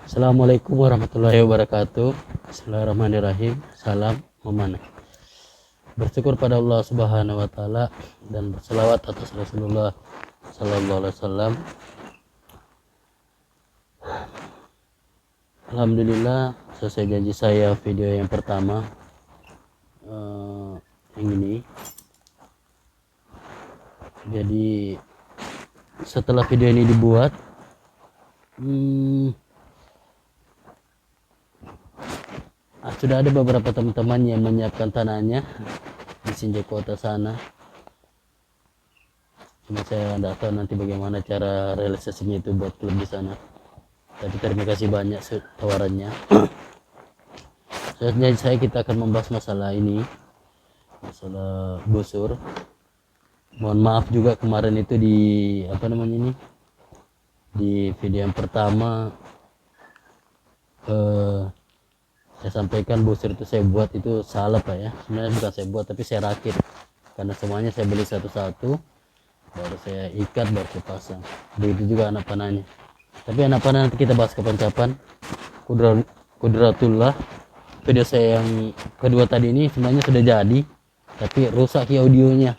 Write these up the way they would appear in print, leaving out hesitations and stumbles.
Assalamualaikum warahmatullahi wabarakatuh. Bismillahirrahmanirrahim. Salam memanah. Bersyukur pada Allah Subhanahu wa taala dan berselawat atas Rasulullah sallallahu alaihi wasallam. Alhamdulillah, selesai janji saya video yang pertama yang ini. Jadi setelah video ini dibuat, sudah ada beberapa teman-teman yang menyiapkan tanahnya di Sinjai Kota sana. Cuma saya nggak tahu nanti bagaimana cara realisasinya itu buat klub di sana. Tapi terima kasih banyak tawarannya. Saya kita akan membahas masalah ini, masalah busur. Mohon maaf juga kemarin itu di di video yang pertama saya sampaikan busur itu saya buat itu salah Pak ya. Sebenarnya bukan saya buat tapi saya rakit, karena semuanya saya beli satu-satu, baru saya ikat, baru saya pasang. Begitu juga anak panahnya. Tapi anak panah nanti kita bahas kapan-kapan. Kudratullah, video saya yang kedua tadi ini sebenarnya sudah jadi, tapi rusak audionya.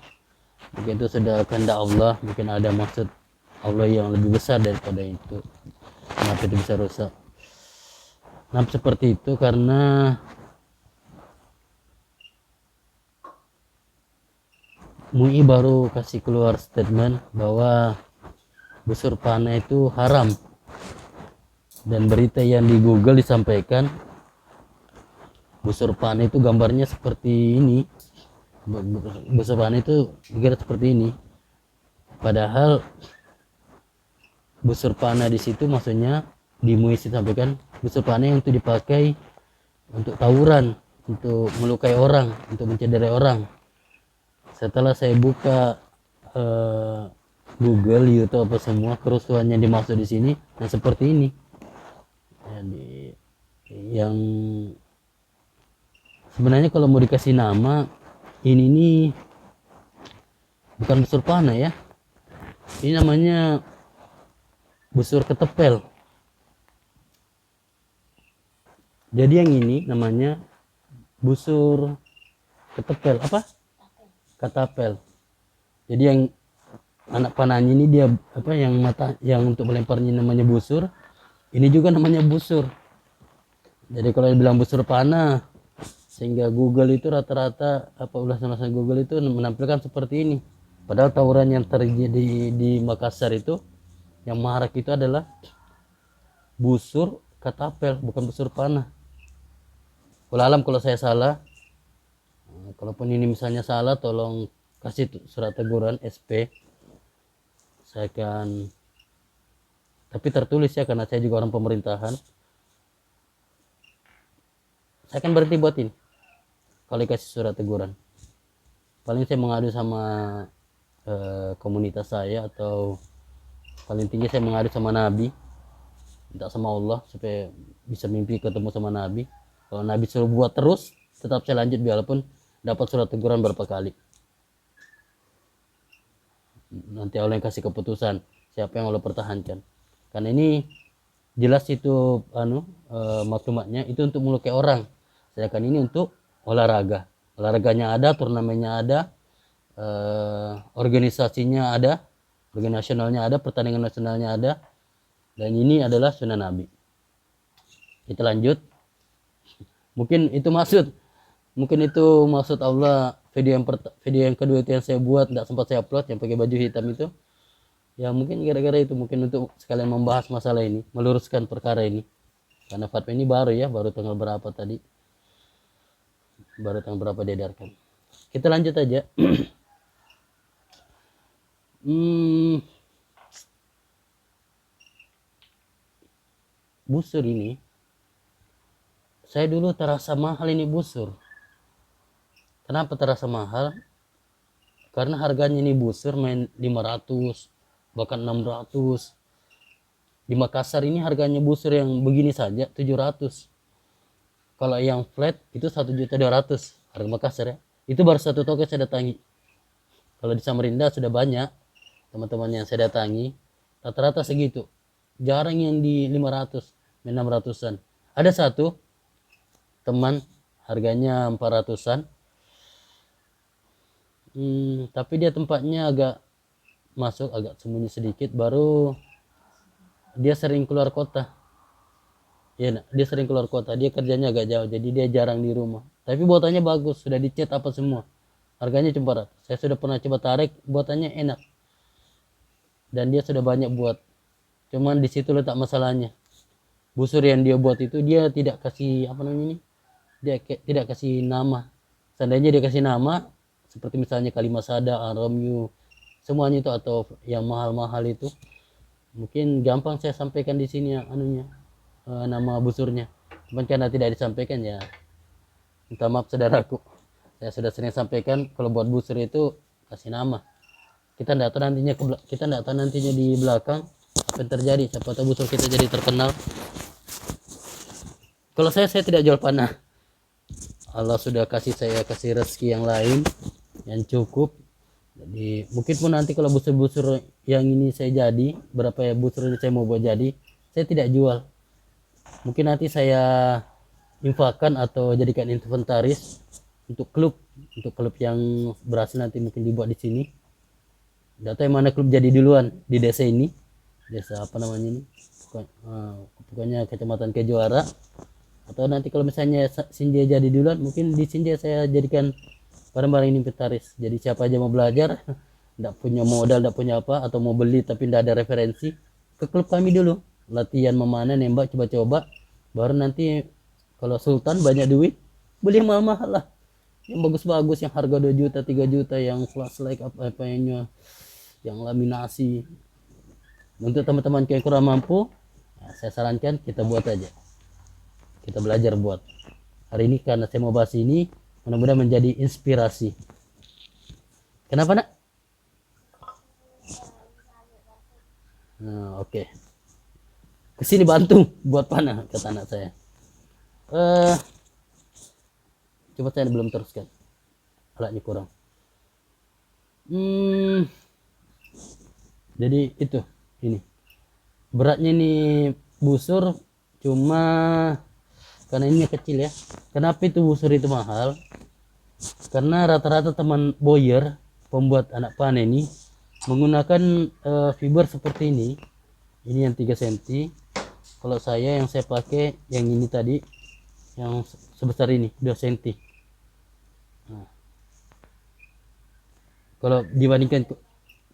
Mungkin itu sudah kehendak Allah, mungkin ada maksud Allah yang lebih besar daripada itu. Kenapa itu bisa rusak? Nah, seperti itu karena MUI baru kasih keluar statement bahwa busur panah itu haram, dan berita yang di Google disampaikan busur panah itu gambarnya seperti ini. Busur panah itu dikira seperti ini, padahal busur panah di situ maksudnya di MUI disampaikan busur panah yang untuk dipakai untuk tawuran, untuk melukai orang, untuk mencederai orang. Setelah saya buka Google, YouTube apa semua, kerusuhan yang dimaksud di sini nah seperti ini. Jadi yang sebenarnya kalau mau dikasih nama ini nih bukan busur panah ya, ini namanya busur ketepel. Jadi yang ini namanya busur ketepel apa? Katapel. Jadi yang anak panahnya ini dia yang mata yang untuk melemparnya namanya busur. Ini juga namanya busur. Jadi kalau dibilang busur panah, sehingga Google itu rata-rata ulasan-ulasan Google itu menampilkan seperti ini. Padahal tawuran yang terjadi di Makassar itu yang marak itu adalah busur katapel, bukan busur panah. Wallahualam kalau saya salah. Kalaupun ini misalnya salah, tolong kasih surat teguran SP. Saya akan, tapi tertulis ya, karena saya juga orang pemerintahan. Saya akan berhenti buatin kalau dikasih surat teguran. Paling saya mengadu sama komunitas saya, atau paling tinggi saya mengadu sama Nabi, minta sama Allah supaya bisa mimpi ketemu sama Nabi. Kalau Nabi suruh buat terus, tetap saya lanjut walaupun dapat surat teguran berapa kali. Nanti Allah yang kasih keputusan siapa yang Allah pertahankan. Karena ini jelas itu maklumatnya itu untuk melukai orang, sedangkan ini untuk olahraga. Olahraganya ada, turnamennya ada, organisasinya ada, organisasi nasionalnya ada, pertandingan nasionalnya ada, dan ini adalah sunnah Nabi. Kita lanjut. Mungkin itu maksud Allah. Video yang kedua itu yang saya buat tidak sempat saya upload, yang pakai baju hitam itu ya, mungkin gara-gara itu, mungkin untuk sekalian membahas masalah ini, meluruskan perkara ini, karena fatwa ini baru ya, baru tanggal berapa tadi, baru tanggal berapa diedarkan. Kita lanjut aja. Busur ini saya dulu terasa mahal ini busur. Kenapa terasa mahal? Karena harganya ini busur main 500, bahkan 600. Di Makassar ini harganya busur yang begini saja 700. Kalau yang flat itu 1.200.000 harga Makassar ya. Itu baru satu toko saya datangi. Kalau di Samarinda sudah banyak teman-teman yang saya datangi, rata-rata segitu. Jarang yang di 500. main 600-an. Ada satu teman harganya 400-an. Tapi dia tempatnya agak sembunyi sedikit, baru dia sering keluar kota. Ya, dia sering keluar kota, dia kerjanya agak jauh, jadi dia jarang di rumah. Tapi buatannya bagus, sudah dicat apa semua. Harganya cuma 400. Saya sudah pernah coba tarik, buatannya enak. Dan dia sudah banyak buat. Cuman di situ letak masalahnya. Busur yang dia buat itu dia tidak kasih Dia tidak kasih nama. Seandainya dia kasih nama, seperti misalnya Kalimasada, Romeo, semuanya itu, atau yang mahal-mahal itu, mungkin gampang saya sampaikan di sini nama busurnya. Cuman karena tidak disampaikan, ya minta maaf saudaraku. Saya sudah sering sampaikan kalau buat busur itu kasih nama. Kita tidak tahu nantinya di belakang apa yang terjadi. Siapa tahu busur kita jadi terkenal. Kalau saya tidak jual panah. Allah sudah saya kasih rezeki yang lain yang cukup. Jadi mungkin pun nanti kalau busur-busur yang ini saya jadi, berapa ya busur ini saya mau buat jadi, saya tidak jual. Mungkin nanti saya infakkan atau jadikan inventaris untuk klub yang berhasil nanti mungkin dibuat di sini. Data yang mana klub jadi duluan di desa ini, desa apa namanya ini, pokoknya Kecamatan Kejuara. Atau nanti kalau misalnya Sinja jadi duluan, mungkin di Sinja saya jadikan barang-barang ini inventaris. Jadi siapa aja mau belajar, tidak punya modal, tidak punya apa, atau mau beli tapi tidak ada referensi, ke klub kami dulu, latihan memanah, nembak, coba-coba. Baru nanti kalau Sultan banyak duit, beli mahal-mahal lah, yang bagus-bagus, yang harga 2 juta 3 juta, yang flashlight apa yang laminasi. Untuk teman-teman yang kurang mampu, saya sarankan kita buat aja. Kita belajar buat. Hari ini karena saya mau bahas ini, mudah-mudahan menjadi inspirasi. Kenapa nak? Nah, oke. Kesini bantu buat panah, kata anak saya. Coba saya belum teruskan. Alatnya kurang. Jadi itu, ini. Beratnya nih busur cuma karena ini kecil ya. Kenapa itu busur itu mahal? Karena rata-rata teman boyer, pembuat anak panah ini menggunakan fiber seperti ini. Ini yang 3 cm. Kalau yang saya pakai yang ini tadi, yang sebesar ini 2 cm. Nah,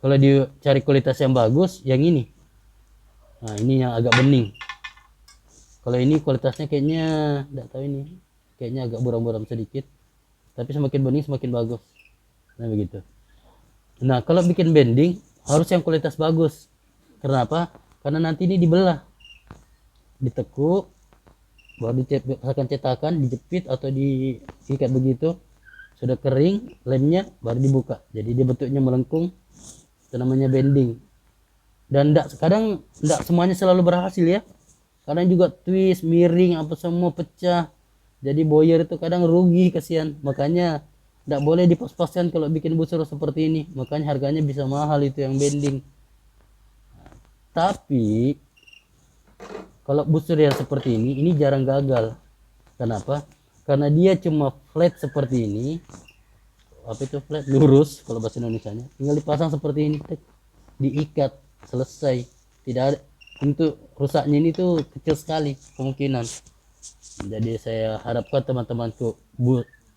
kalau dicari kualitas yang bagus, yang ini. Nah, ini yang agak bening. Kalau ini kualitasnya kayaknya tidak tahu, ini kayaknya agak buram-buram sedikit, tapi semakin bening semakin bagus. Nah begitu. Nah kalau bikin bending harus yang kualitas bagus. Kenapa? Karena nanti ini dibelah, ditekuk, baru dicetakkan cetakan, dijepit atau diikat begitu. Sudah kering lemnya baru dibuka. Jadi dia bentuknya melengkung. Itu namanya bending. Dan kadang tidak semuanya selalu berhasil ya. Kadang juga twist, miring, apa semua pecah. Jadi boyer itu kadang rugi, kasihan. Makanya tidak boleh dipos-poskan kalau bikin busur seperti ini. Makanya harganya bisa mahal itu yang bending. Tapi kalau busur yang seperti ini jarang gagal. Kenapa? Karena dia cuma flat seperti ini. Apa itu flat? Lurus kalau bahasa Indonesianya. Tinggal dipasang seperti ini, diikat, selesai. Tidak ada. Untuk rusaknya ini tuh kecil sekali kemungkinan. Jadi saya harapkan teman-temanku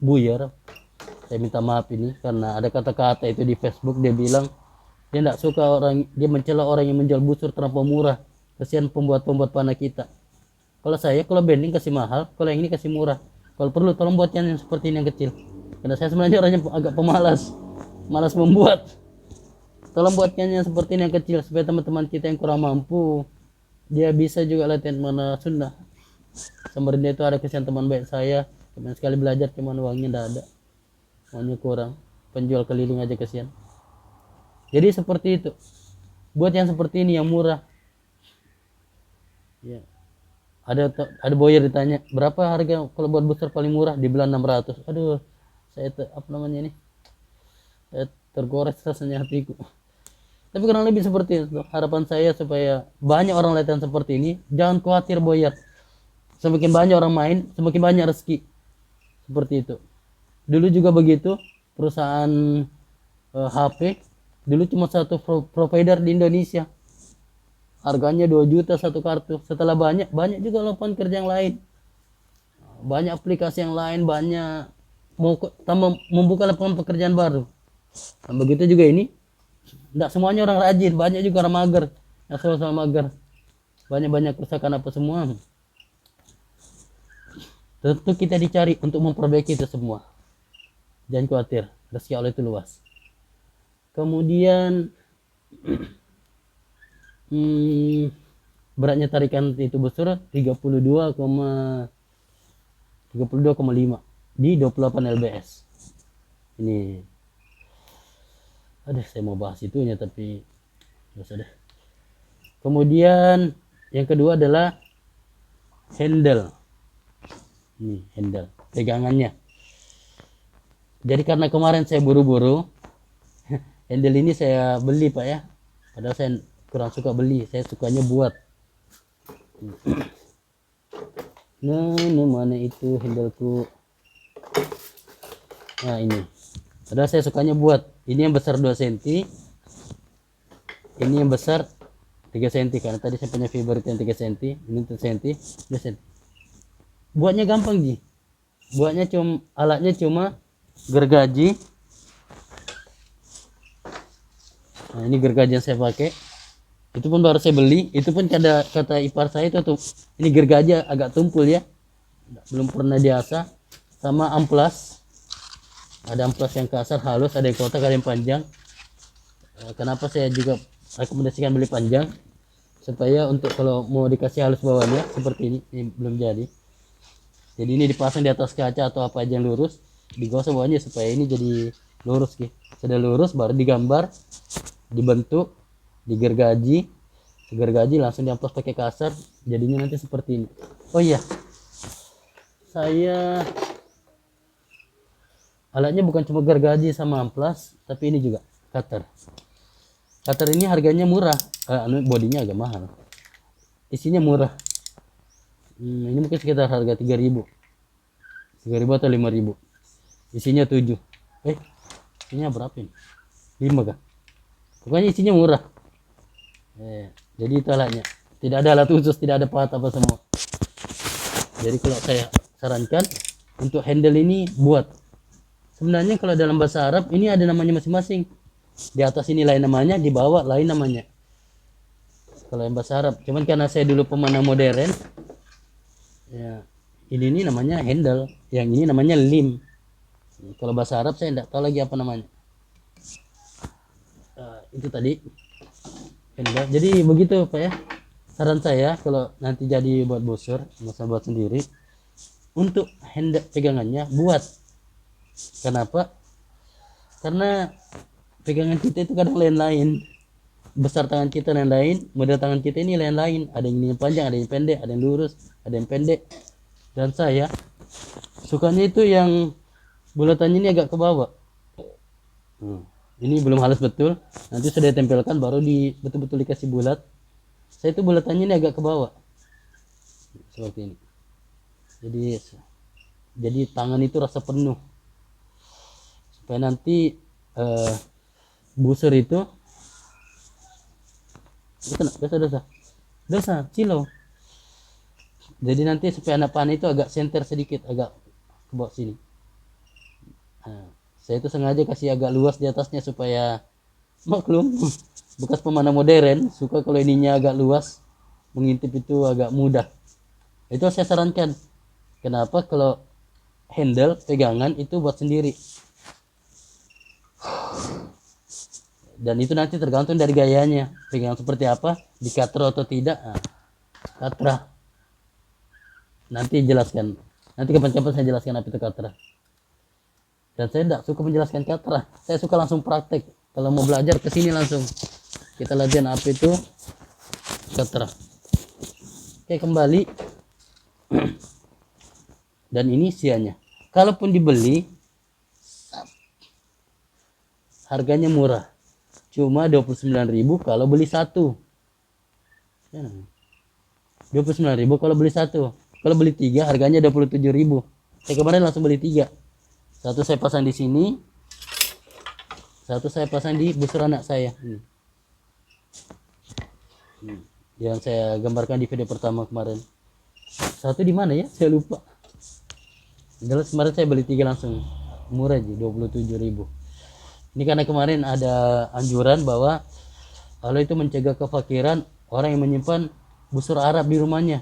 buyer, saya minta maaf ini karena ada kata-kata itu di Facebook, dia bilang dia tidak suka dia mencela orang yang menjual busur terlampau murah. Kasihan pembuat panah kita. Kalau bending kasih mahal, kalau yang ini kasih murah. Kalau perlu tolong buatnya yang seperti ini yang kecil. Karena saya sebenarnya orangnya agak pemalas, malas membuat. Tolong buatnya yang seperti ini yang kecil supaya teman-teman kita yang kurang mampu dia bisa juga latihan mana Sunda. Samarinda itu ada kesian teman baik saya, pengen sekali belajar, cuman uangnya tidak ada, uangnya kurang, penjual keliling aja kesian. Jadi seperti itu, buat yang seperti ini yang murah ya. Ada boyer ditanya berapa harga kalau buat busur paling murah, dibilang 600. Aduh, saya saya tergores rasanya hatiku. Tapi kurang lebih seperti itu. Harapan saya supaya banyak orang latihan seperti ini. Jangan khawatir boyat. Semakin banyak orang main, semakin banyak rezeki. Seperti itu. Dulu juga begitu. Perusahaan HP dulu cuma satu provider di Indonesia. Harganya 2 juta satu kartu. Setelah banyak juga lapangan kerja yang lain. Banyak aplikasi yang lain, banyak membuka lapangan pekerjaan baru. Dan begitu juga ini. Tidak semuanya orang rajin, banyak juga orang mager. Yang sama-sama mager. Banyak kerusakan apa semua. Tentu kita dicari untuk memperbaiki itu semua. Jangan khawatir, rezeki Allah itu luas. Kemudian beratnya tarikan itu busur 32,5 di 28 lbs. Ini saya mau bahas itunya tapi nggak usah deh. Kemudian yang kedua adalah handle. Ini handle pegangannya. Jadi karena kemarin saya buru-buru, handle ini saya beli Pak ya. Padahal saya kurang suka beli, saya sukanya buat. Nah, mana itu handleku? Nah ini. Padahal saya sukanya buat. Ini yang besar 2 cm. Ini yang besar 3 cm. Karena tadi saya punya favorite yang 3 cm. Ini 3 cm, 2 cm. Buatnya gampang Ji. Alatnya cuma gergaji. Nah ini gergaji yang saya pakai. Itu pun baru saya beli. Itu pun kata ipar saya itu tuh, ini gergaji agak tumpul ya. Belum pernah diasah. Sama amplas. Ada amplas yang kasar halus, ada yang kotak, ada yang panjang. Kenapa saya juga rekomendasikan beli panjang? Supaya untuk kalau mau dikasih halus bawahnya seperti ini belum jadi. Jadi ini dipasang di atas kaca atau apa aja yang lurus, digosok bawahnya supaya ini jadi lurus gitu. Sudah lurus baru digambar, dibentuk, digergaji, langsung diamplas pakai kasar, jadinya nanti seperti ini. Oh iya, saya alatnya bukan cuma gergaji sama amplas, tapi ini juga cutter. Cutter ini harganya murah, bodinya agak mahal, isinya murah. Ini mungkin sekitar harga 3.000 atau 5.000. Isinya 7. Isinya berapa ini? 5 kah? Pokoknya isinya murah. Jadi itu alatnya. Tidak ada alat khusus, tidak ada pahat apa semua. Jadi kalau saya sarankan untuk handle ini buat. Sebenarnya kalau dalam bahasa Arab ini ada namanya masing-masing. Di atas ini lain namanya, di bawah lain namanya. Kalau yang bahasa Arab. Cuman karena saya dulu pemanah modern, ya, ini namanya handle, yang ini namanya lim. Kalau bahasa Arab saya tidak tahu lagi apa namanya. Itu tadi handle. Jadi begitu Pak ya. Saran saya kalau nanti jadi buat busur, nggak usah buat sendiri. Untuk handle pegangannya buat. Kenapa? Karena pegangan kita itu kadang lain-lain. Besar tangan kita lain-lain, model tangan kita ini lain-lain. Ada yang panjang, ada yang pendek, ada yang lurus, ada yang pendek. Dan saya sukanya itu yang bulatannya ini agak ke bawah. Ini belum halus betul, nanti sudah ditempelkan baru betul-betul dikasih bulat. Saya itu bulatannya ini agak ke bawah seperti ini. Jadi tangan itu rasa penuh supaya nanti busur itu dosa cilau. Jadi nanti supaya anak panah itu agak senter sedikit, agak ke bawah sini. Saya itu sengaja kasih agak luas di atasnya supaya maklum, bekas pemanah modern suka kalau ininya agak luas, mengintip itu agak mudah. Itu saya sarankan. Kenapa? Kalau handle pegangan itu buat sendiri. Dan itu nanti tergantung dari gayanya, pegangan seperti apa, di katra atau tidak. Katra nanti jelaskan, nanti kapan-kapan saya jelaskan apa itu katra. Dan saya tidak suka menjelaskan katra, saya suka langsung praktek. Kalau mau belajar ke sini langsung kita latihan apa itu katra. Oke, kembali. Dan ini sianya, kalaupun dibeli harganya murah, cuma 29.000 kalau beli satu. 29.000 kalau beli satu. Kalau beli tiga harganya 27.000. Saya kemarin langsung beli tiga. Satu saya pasang di sini, satu saya pasang di busur anak saya. Yang saya gambarkan di video pertama kemarin. Satu di mana ya? Saya lupa. Jelas kemarin saya beli tiga langsung. Murah aja 27.000. Ini karena kemarin ada anjuran bahwa kalau itu mencegah kefakiran orang yang menyimpan busur Arab di rumahnya.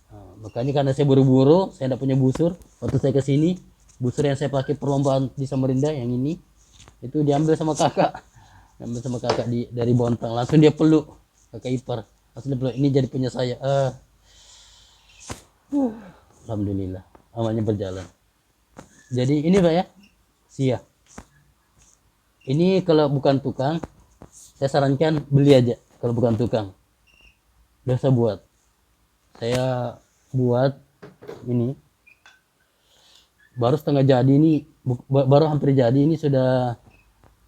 Nah, makanya karena saya buru-buru, saya tidak punya busur. Waktu saya ke sini, busur yang saya pakai perlombaan di Samarinda yang ini itu diambil sama kakak. Diambil sama kakak dari Bontang. Langsung dia peluk, kakak ipar. Langsung dia peluk, ini jadi punya saya. Alhamdulillah, amalnya berjalan. Jadi ini Pak ya, Sia. Ini kalau bukan tukang, saya sarankan beli aja. Kalau bukan tukang, biasa buat. Saya buat ini baru setengah jadi, ini baru hampir jadi, ini sudah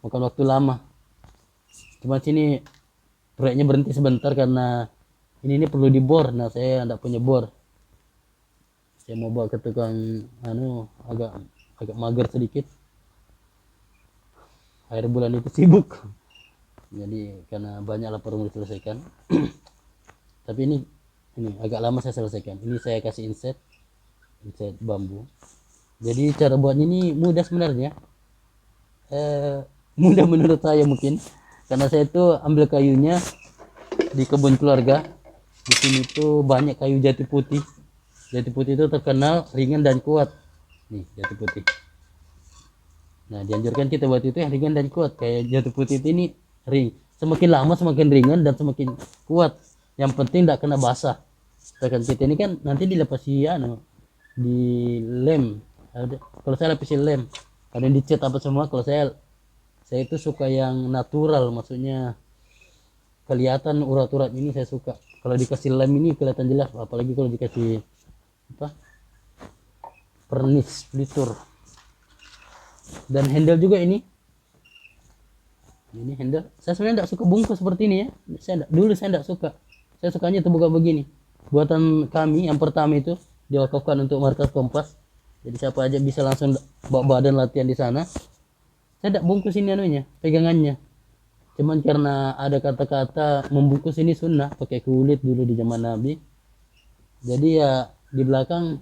makan waktu lama. Cuma sini proyeknya berhenti sebentar karena ini perlu dibor. Nah saya tidak punya bor. Saya mau bawa ke tukang agak mager sedikit. Akhir bulan itu sibuk. Jadi karena banyak laporan mau diselesaikan. Tapi ini agak lama saya selesaikan. Ini saya kasih inset bambu. Jadi cara buatnya ini mudah sebenarnya. Mudah menurut saya mungkin. Karena saya itu ambil kayunya di kebun keluarga. Di sini tuh banyak kayu jati putih. Jati putih itu terkenal ringan dan kuat. Nih jati putih. Nah dianjurkan kita buat itu yang ringan dan kuat. Kayak jati putih ini ring. Semakin lama semakin ringan dan semakin kuat. Yang penting tidak kena basah. Sedangkan kita ini kan nanti dilapisi di lem. Kalau saya lapisi lem, kadang dicat apa semua. Kalau saya itu suka yang natural, maksudnya kelihatan urat-urat ini saya suka. Kalau dikasih lem ini kelihatan jelas, apalagi kalau dikasih pernis, pelitur. Dan handle juga ini handle. Saya sebenarnya tidak suka bungkus seperti ini ya. Dulu saya tidak suka. Saya sukanya terbuka begini. Buatan kami yang pertama itu diwakafkan untuk markas Kompas. Jadi siapa aja bisa langsung bawa badan latihan di sana. Saya tidak bungkus ini pegangannya. Cuman karena ada kata-kata membungkus ini sunnah, pakai kulit dulu di zaman Nabi. Jadi ya di belakang,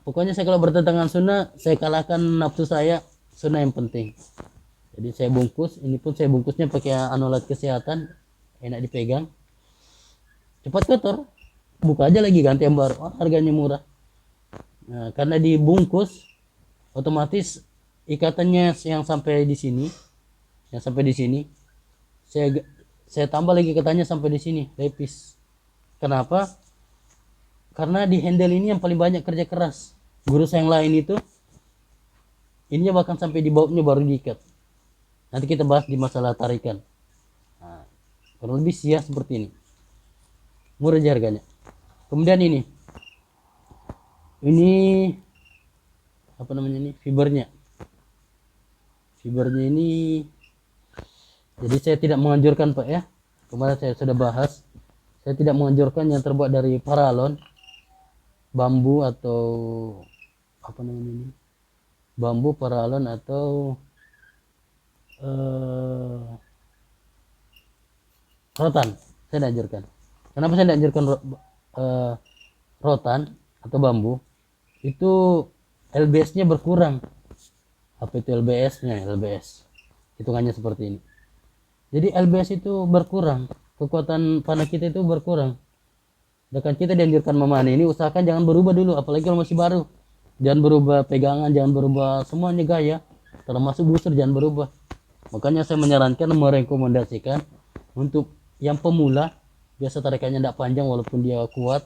pokoknya saya kalau bertentangan sunnah, saya kalahkan nafsu saya. Sunnah yang penting. Jadi saya bungkus, ini pun saya bungkusnya pakai anulat kesehatan, enak dipegang. Cepat kotor, buka aja lagi ganti yang baru. Harganya murah. Nah, karena dibungkus, otomatis ikatannya yang sampai di sini, saya tambah lagi ikatannya sampai di sini, lepis. Kenapa? Karena di handle ini yang paling banyak kerja keras. Guru saya yang lain itu, ininya bahkan sampai di bawahnya baru diikat. Nanti kita bahas di masalah tarikan. Nah, kurang lebih Sia seperti ini. Murah aja harganya. Kemudian ini apa namanya ini, fibernya ini, jadi saya tidak menganjurkan Pak ya, kemarin saya sudah bahas, saya tidak menganjurkan yang terbuat dari paralon, bambu atau apa namanya ini, bambu, paralon atau rotan. Saya tidak anjurkan. Kenapa saya tidak anjurkan rotan atau bambu? Itu LBS-nya berkurang. Apa itu LBS-nya? LBS hitungannya seperti ini. Jadi LBS itu berkurang, kekuatan panah kita itu berkurang. Sedangkan kita dianjurkan memanah ini, usahakan jangan berubah dulu, apalagi kalau masih baru. Jangan berubah pegangan, jangan berubah semuanya gaya, termasuk busur jangan berubah. Makanya saya menyarankan, merekomendasikan untuk yang pemula, biasa tarikannya tidak panjang walaupun dia kuat,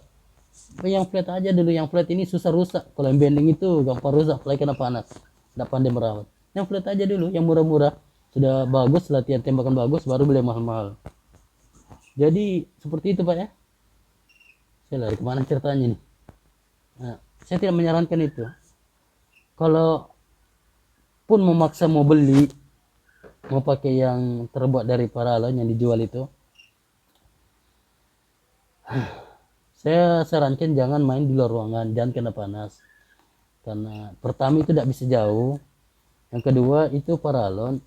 yang flat aja dulu. Yang flat ini susah rusak. Kalau yang bending itu gampang rusak, apalagi kena panas, tidak pandai merawat. Yang flat aja dulu, yang murah-murah, sudah bagus, latihan tembakan bagus, baru beli mahal-mahal. Jadi seperti itu Pak ya. Saya lari kemana ceritanya nih? Nah, saya tidak menyarankan itu. Kalau pun memaksa mau beli, mau pakai yang terbuat dari paralon yang dijual itu, saya sarankan jangan main di luar ruangan, jangan kena panas. Karena pertama itu tidak bisa jauh, yang kedua itu paralon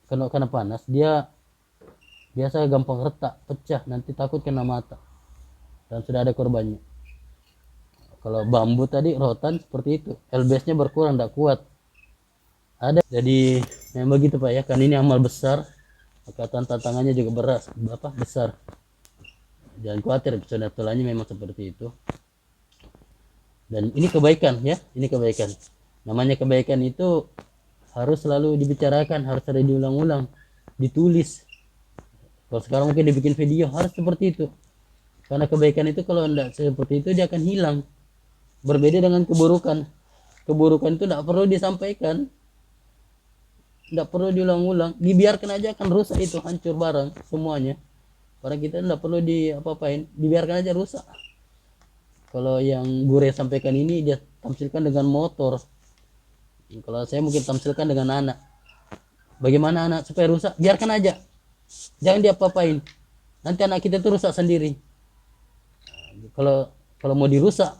kalau kena panas dia biasa gampang retak, pecah, nanti takut kena mata, dan sudah ada korbannya. Kalau bambu tadi rotan seperti itu, LBS-nya berkurang, tidak kuat. Ada, jadi memang begitu Pak ya, kan ini amal besar, maka tantangannya juga besar. Jangan khawatir, sunatullahnya memang seperti itu. Dan ini kebaikan ya, ini kebaikan. Namanya kebaikan itu harus selalu dibicarakan, harus ada diulang-ulang, ditulis. Kalau sekarang mungkin dibikin video, harus seperti itu. Karena kebaikan itu kalau tidak seperti itu dia akan hilang. Berbeda dengan keburukan. Keburukan itu tidak perlu disampaikan, tidak perlu diulang-ulang, dibiarkan aja akan rusak, itu hancur barang semuanya. Para kita tidak perlu diapa-apain, dibiarkan aja rusak. Kalau yang Gure sampaikan ini dia tampilkan dengan motor. Kalau saya mungkin tampilkan dengan anak. Bagaimana anak supaya rusak? Biarkan aja. Jangan diapa-apain. Nanti anak kita itu rusak sendiri. Kalau mau dirusak,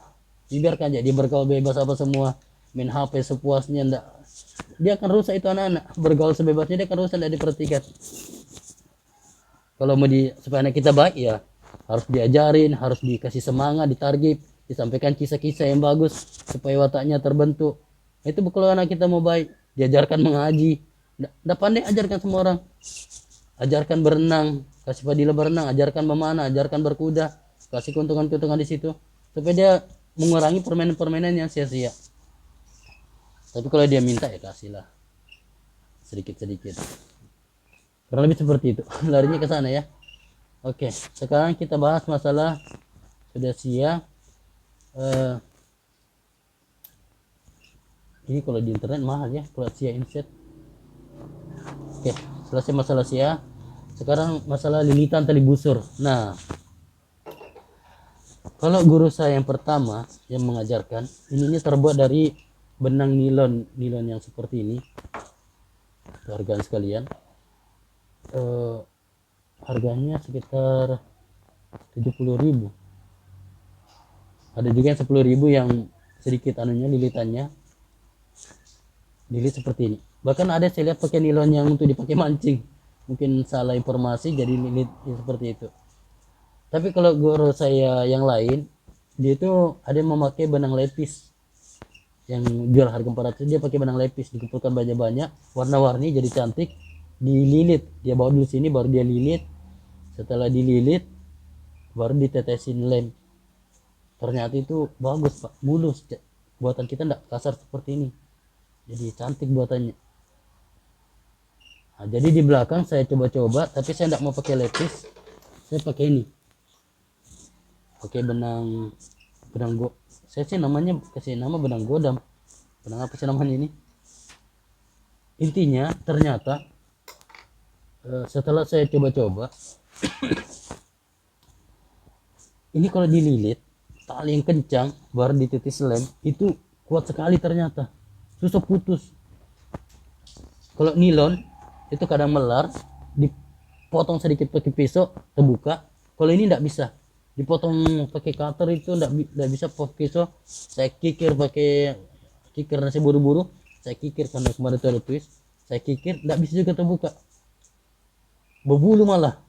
dibiarkan aja. Dia bergaul bebas apa semua. Main HP sepuasnya, enggak. Dia akan rusak itu anak-anak. Bergaul sebebasnya dia akan rusak, tidak diperhatikan. Kalau mau supaya anak kita baik ya harus diajarin, harus dikasih semangat, ditargib, disampaikan kisah-kisah yang bagus supaya wataknya terbentuk. Itu kalau anak kita mau baik, diajarkan mengaji. Nggak pandai, ajarkan semua orang. Ajarkan berenang, kasih fadilah berenang, ajarkan memanah, ajarkan berkuda, kasih keuntungan-keuntungan di situ supaya dia mengurangi permainan-permainan yang sia-sia. Tapi kalau dia minta ya kasihlah sedikit-sedikit. Kurang lebih seperti itu. Larinya ke sana ya. Oke, sekarang kita bahas masalah sudah siap. Ini kalau di internet mahal ya, kalau Sia Inset. Oke, selesai masalah Sia. Sekarang masalah lilitan tali busur. Nah, kalau guru saya yang pertama yang mengajarkan, ini terbuat dari benang nilon yang seperti ini. Harga sekalian. Harganya sekitar 70.000. Ada juga yang 10.000 yang sedikit anunya lilitannya. Lilit seperti ini. Bahkan ada saya lihat pakai nilon yang untuk dipakai mancing. Mungkin salah informasi jadi lilit seperti itu. Tapi kalau guru saya yang lain, dia itu ada yang memakai benang lepis. Yang jual harga 400, dia pakai benang lepis, dikumpulkan banyak-banyak, warna-warni jadi cantik, dililit. Dia bawa dulu sini baru dia lilit. Setelah dililit baru ditetesin lem. Ternyata itu bagus Pak, mulus. Buatan kita enggak kasar seperti ini, jadi cantik buatannya. Nah, jadi di belakang saya coba-coba, tapi saya enggak mau pakai lepis, saya pakai ini, pakai benang saya sih namanya kasih nama benang godam, benang apa sih namanya ini. Intinya ternyata setelah saya coba-coba ini kalau dililit tali yang kencang baru dititis lem itu kuat sekali, ternyata susah putus. Kalau nilon itu kadang melar, dipotong sedikit pakai pisau terbuka. Kalau ini tidak bisa dipotong pakai cutter, itu tidak bisa pakai pisau. Saya kikir pakai kikir, nasi buru-buru saya kikir karena kemarin itu ada twist, saya kikir tidak bisa juga terbuka, berbulu malah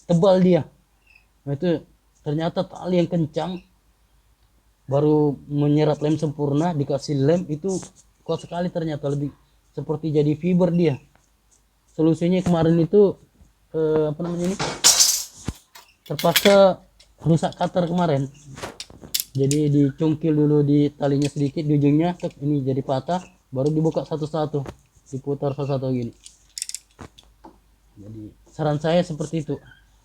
tebal dia. Nah, itu ternyata tali yang kencang baru menyerap lem sempurna, dikasih lem itu kuat sekali, ternyata lebih seperti jadi fiber dia. Solusinya kemarin itu apa namanya ini, terpaksa rusak cutter kemarin, jadi dicungkil dulu di talinya sedikit di ujungnya, ini jadi patah, baru dibuka satu-satu, diputar satu-satu gini. Jadi saran saya seperti itu.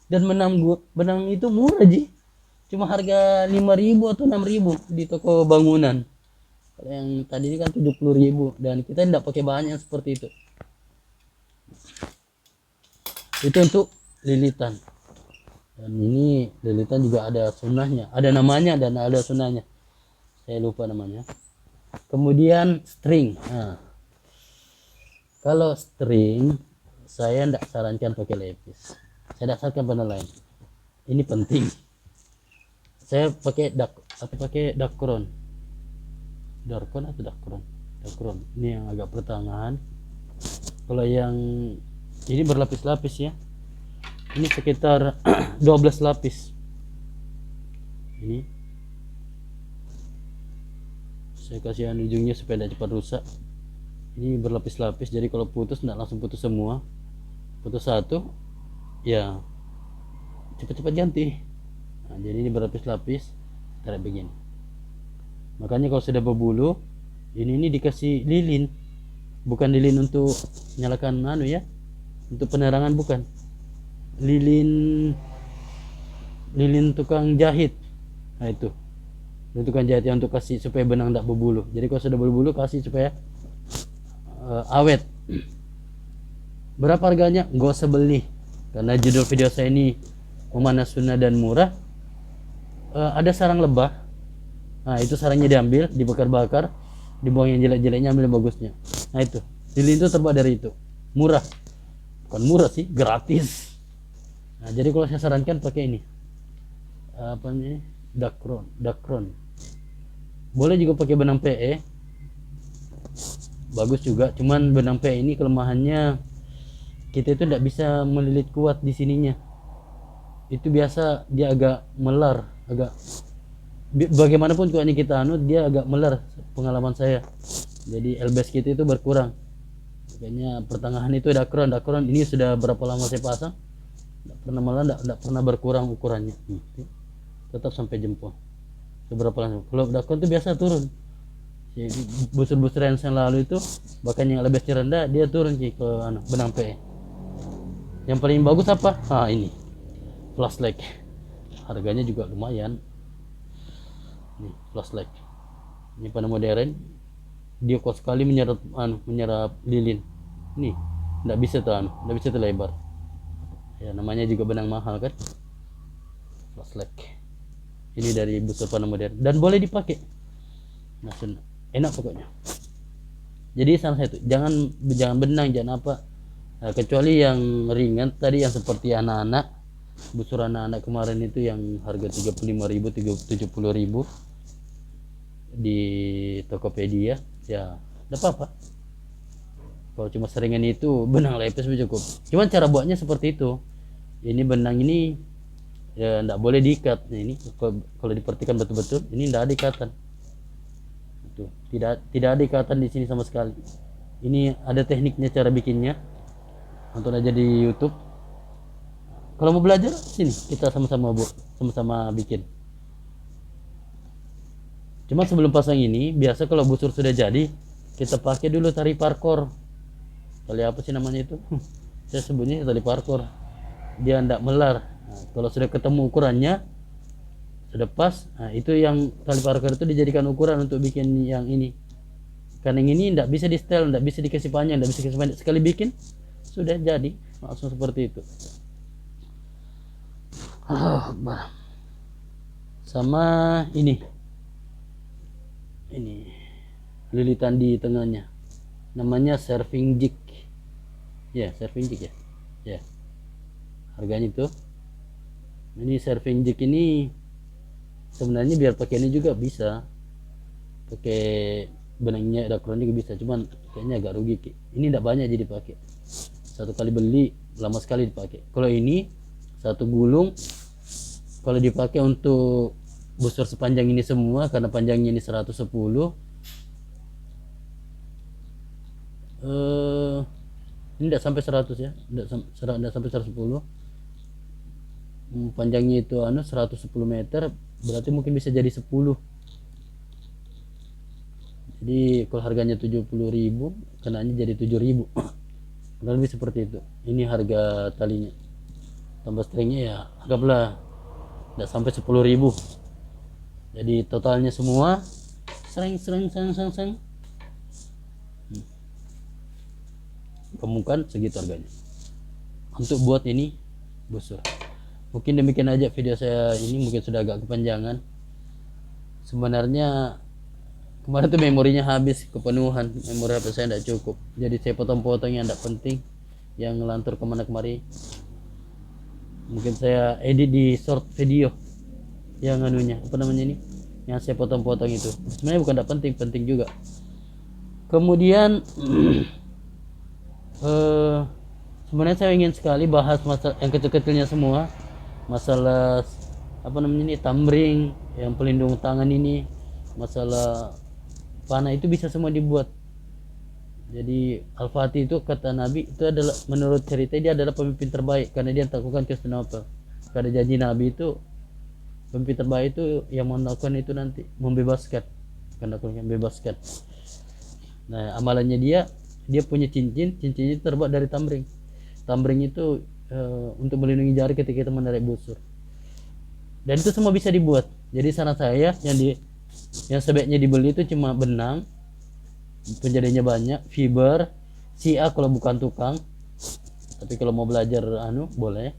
Dan benang itu murah Ji, cuma harga 5.000 atau 6.000 di toko bangunan. Kalau yang tadi ini kan 70.000, dan kita tidak pakai banyak seperti itu. Itu untuk lilitan. Dan ini lilitan juga ada sunnahnya, ada namanya dan ada sunnahnya, saya lupa namanya. Kemudian string. Nah, Kalau string saya tidak sarankan pakai lepis, saya dasarkan pada lain. Ini penting, saya pakai dakron atau dakron ini yang agak pertengahan. Kalau yang ini berlapis-lapis ya, ini sekitar 12 lapis. Ini saya kasih ujungnya supaya tidak cepat rusak. Ini berlapis-lapis, jadi kalau putus tidak langsung putus semua, putus satu ya cepat-cepat ganti. Nah, jadi ini berlapis-lapis tarik begini. Makanya kalau sudah berbulu ini dikasih lilin, bukan lilin untuk nyalakan ya, untuk penerangan, bukan lilin tukang jahit. Nah itu tukang jahit yang untuk kasih supaya benang tidak berbulu. Jadi kalau sudah berbulu kasih supaya awet. Berapa harganya? Gak usah beli, karena judul video saya ini memanah sunnah dan murah. Ada sarang lebah, nah itu sarangnya diambil, dibakar-bakar, dibuang yang jelek-jeleknya, ambil yang bagusnya. Nah itu lilin itu terbuat dari itu, murah, bukan murah sih, gratis. Nah jadi kalau saya sarankan pakai ini, apa ini, dakron. Boleh juga pakai benang PE, bagus juga. Cuman benang PE ini kelemahannya kita itu tidak bisa melilit kuat di sininya. Itu biasa dia agak melar, bagaimanapun kuatnya kita dia agak melar, pengalaman saya. Jadi LBS kita itu berkurang. Makanya pertengahan itu dakron ini sudah berapa lama saya pasang, tidak pernah melar, tidak pernah berkurang ukurannya, tetap sampai jempol. Seberapa lama? Kalau dakron itu biasa turun. Busur-busur yang lalu itu bahkan yang LBS rendah dia turun ke benang PE. Yang paling bagus apa? Ini flashlight, harganya juga lumayan. Nih flashlight, ini panah modern, dia kuat sekali menyerap lilin. Nih tidak bisa lebar ya, namanya juga benang mahal kan, flashlight. Ini dari busur panah modern dan boleh dipakai, nah enak pokoknya. Jadi salah satu jangan benang, jangan apa, nah, kecuali yang ringan tadi, yang seperti anak-anak, busur anak-anak kemarin itu yang harga 35.000 70.000 di Tokopedia ya, tidak apa-apa. Kalau cuma seringan itu benang lepis cukup. Cuman cara buatnya seperti itu. Ini benang ini ya tidak boleh diikat. Nah, ini kalau diperhatikan betul-betul ini tidak ada ikatan. Itu tidak ada ikatan di sini sama sekali. Ini ada tekniknya, cara bikinnya, nonton aja di YouTube. Kalau mau belajar sini kita sama-sama bikin. Cuma sebelum pasang ini, biasa kalau busur sudah jadi, kita pakai dulu tali parkor. Tali apa sih namanya itu? Saya sebutnya tali parkor. Dia tidak melar. Nah, kalau sudah ketemu ukurannya, sudah pas, nah itu yang tali parkor itu dijadikan ukuran untuk bikin yang ini. Karena yang ini tidak bisa di setel, tidak bisa dikasih panjang, tidak bisa dikasih pendek. Sekali bikin, sudah jadi. Langsung seperti itu. Sama ini lilitan di tengahnya, namanya serving jig ya, harganya itu. Ini serving jig ini sebenarnya biar pakai ini juga bisa, pakai benangnya dakron juga bisa, cuman kayaknya agak rugi. Ini tidak banyak jadi pakai, satu kali beli lama sekali dipakai. Kalau ini satu gulung, kalau dipakai untuk busur sepanjang ini semua, karena panjangnya ini 110, ini tidak sampai 100 ya, tidak sampai 110. Panjangnya itu 110 meter, berarti mungkin bisa jadi 10. Jadi kalau harganya 70.000, kenanya jadi 7.000. Kurang lebih seperti itu. Ini harga talinya, tambah stringnya ya anggaplah tidak sampai 10.000. Jadi totalnya semua sering kemukan segitu harganya untuk buat ini busur. Mungkin demikian aja video saya ini, mungkin sudah agak kepanjangan. Sebenarnya Kemarin tuh memorinya habis, kepenuhan, memori HP saya tidak cukup, jadi saya potong-potong yang tidak penting, yang ngelantur kemana kemari. Mungkin saya edit di short video yang anunya apa namanya ini, yang saya potong-potong itu sebenarnya bukan tidak penting, penting juga. Kemudian sebenarnya saya ingin sekali bahas masalah yang kecil-kecilnya semua, masalah apa namanya ini, tamring, yang pelindung tangan ini, masalah panah itu bisa semua dibuat. Jadi Al-Fatih itu kata Nabi itu adalah, menurut cerita dia adalah pemimpin terbaik karena dia takutkan Konstantinopel. Karena janji Nabi itu pemimpin terbaik itu yang melakukan itu nanti membebaskan, karena membebaskan. Nah amalannya dia punya cincinnya itu terbuat dari tamring. Tamring itu untuk melindungi jari ketika kita menarik busur. Dan itu semua bisa dibuat. Jadi saran saya yang sebaiknya dibeli itu cuma benang, penjadinya banyak, fiber, CA kalau bukan tukang, tapi kalau mau belajar boleh.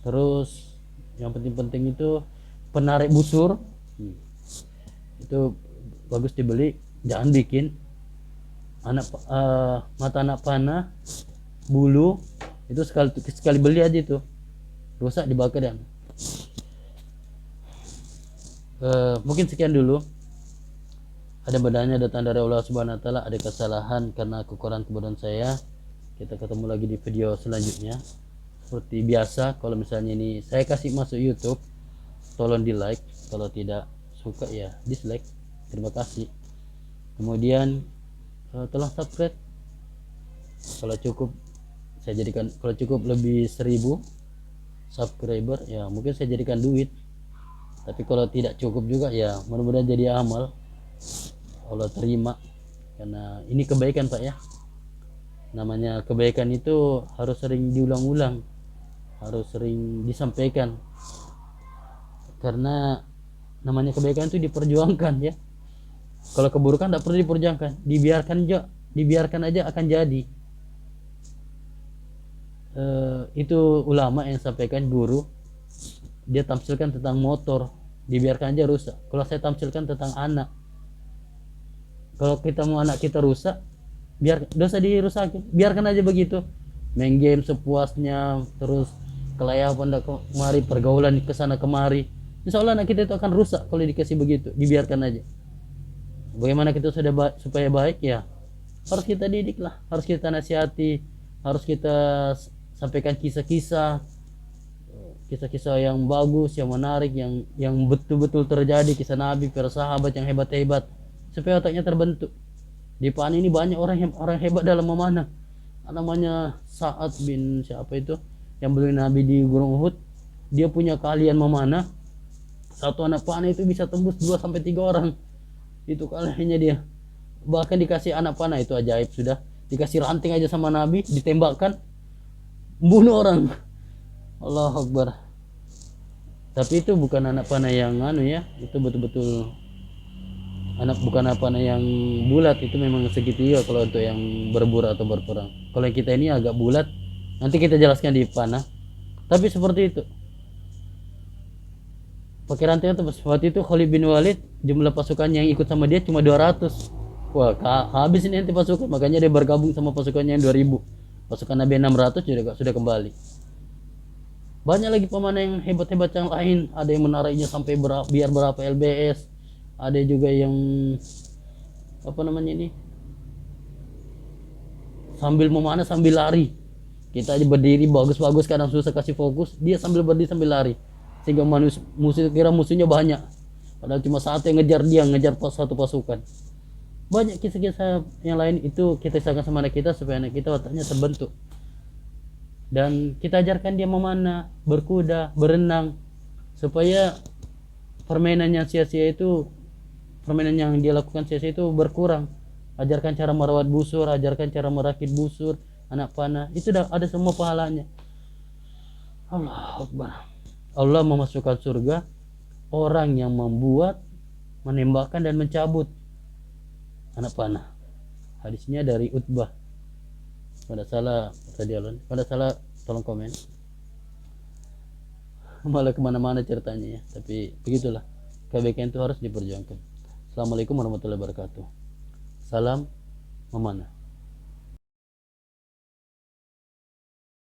Terus yang penting-penting itu penarik busur, itu bagus dibeli, jangan bikin mata anak panah, bulu itu sekali beli aja itu rusak dibakar dan mungkin sekian dulu. Ada bedanya datang dari Allah Subhanahu wa taala, ada kesalahan karena kekurangan kebodohan saya. Kita ketemu lagi di video selanjutnya. Seperti biasa, kalau misalnya ini saya kasih masuk YouTube, tolong di like, kalau tidak suka ya dislike. Terima kasih. Kemudian tolong subscribe. Kalau cukup saya jadikan, kalau cukup lebih 1000 subscriber ya mungkin saya jadikan duit. Tapi kalau tidak cukup juga ya mudah-mudahan jadi amal, Allah terima, karena ini kebaikan Pak ya. Namanya kebaikan itu harus sering diulang-ulang, harus sering disampaikan, karena namanya kebaikan itu diperjuangkan ya. Kalau keburukan tidak perlu diperjuangkan, dibiarkan aja akan jadi. Itu ulama yang sampaikan, guru, dia tamsilkan tentang motor, dibiarkan aja rusak. Kalau saya tamsilkan tentang anak, kalau kita mau anak kita rusak, biar dosa dirusakin, biarkan aja begitu, main game sepuasnya, terus kelayapan kemari, pergaulan kesana kemari, insya Allah anak kita itu akan rusak kalau dikasih begitu, dibiarkan aja. Bagaimana kita supaya baik ya, harus kita didik lah, harus kita nasihati, harus kita sampaikan kisah-kisah yang bagus, yang menarik, yang betul-betul terjadi, kisah Nabi, para sahabat yang hebat-hebat, supaya otaknya terbentuk. Di PAN ini banyak orang hebat dalam memanah. Namanya Sa'ad bin siapa itu yang beli Nabi di Gunung Uhud. Dia punya keahlian memanah. Satu anak panah itu bisa tembus 2-3 orang. Itu keahliannya dia. Bahkan dikasih anak panah itu ajaib sudah. Dikasih ranting aja sama Nabi, ditembakkan, bunuh orang. Allahu Akbar. Tapi itu bukan anak panah yang itu betul-betul bukan anak panah yang bulat, itu memang segitiga kalau untuk yang berburu atau berperang. Kalau yang kita ini agak bulat, nanti kita jelaskan di panah. Tapi seperti itu. Pakai ranting itu waktu itu Khalid bin Walid, jumlah pasukan yang ikut sama dia cuma 200. Wah, habis ini nanti pasukan, makanya dia bergabung sama pasukannya yang 2000. Pasukan Nabi 600 sudah kembali. Banyak lagi pemanah yang hebat-hebat yang lain, ada yang menariknya sampai biar berapa lbs, ada juga yang sambil memanah sambil lari. Kita aja berdiri bagus-bagus kadang susah kasih fokus, dia sambil berdiri sambil lari, sehingga musuh kira musuhnya banyak, padahal cuma satu yang ngejar satu pasukan. Banyak kisah-kisah yang lain, itu kita kisahkan sama anak kita supaya anak kita otaknya terbentuk, dan kita ajarkan dia memanah, berkuda, berenang, supaya permainan yang sia-sia itu, permainan yang dia lakukan sia-sia itu berkurang. Ajarkan cara merawat busur, ajarkan cara merakit busur, anak panah, itu ada semua pahalanya. Allahu Akbar. Allah memasukkan surga orang yang membuat, menembakkan dan mencabut anak panah. Hadisnya dari Utbah. Pada salah tolong komen. Malah kemana-mana ceritanya ya, tapi begitulah, kebaikan itu harus diperjuangkan. Assalamualaikum warahmatullahi wabarakatuh. Salam memanah.